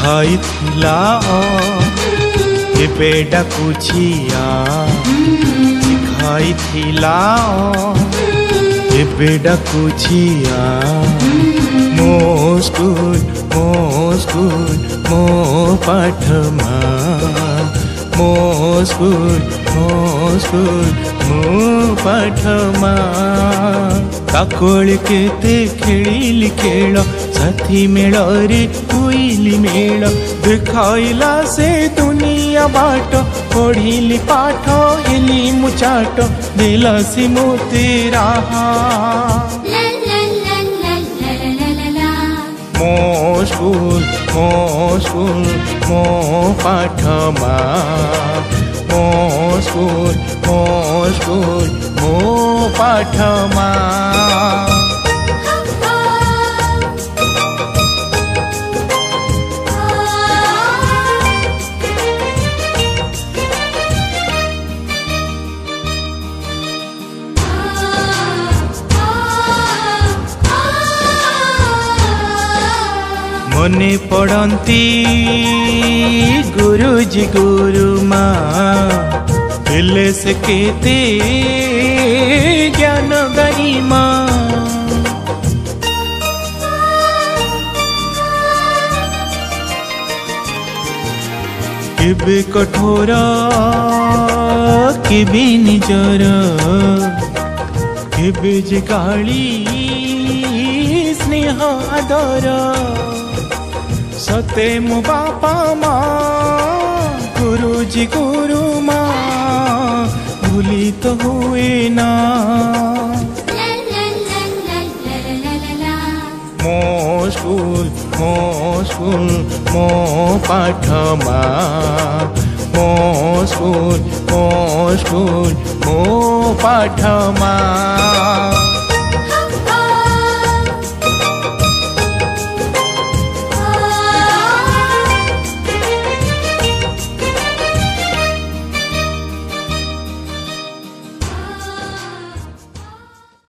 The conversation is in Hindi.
ଶିଖାଇଥିଲା ଏବେ ଡାକୁଛିଆ ଶିଖାଇଥିଲା ଏବେ ଡାକୁଛିଆ ମୋ ସ୍କୁଲ ମୋ ପାଠମା ମୋ ସ୍କୁଲ ମୋ ପାଠମା କାକଳି କେତେ ଖେଳିଲି ଖେଳ साथी मेल रे हुईली मेल देखाइला से दुनिया बाट पढ़िली पाठ हेली मुचाट दिला सी मोती रहा मो स्कूल मो पाठमा मो स्कूल मो पाठमा मने पड़ती गुरुजी गुरुमा दिले से केते ज्ञान गरिमा केबे कठोर केबे निजर केबे जे गाली स्नेह आदर सते मो बापा माँ गुरुजी गुरुमा भूली तो हुए ना मो स्कूल मो पाठमा मो स्कूल मो पाठमा।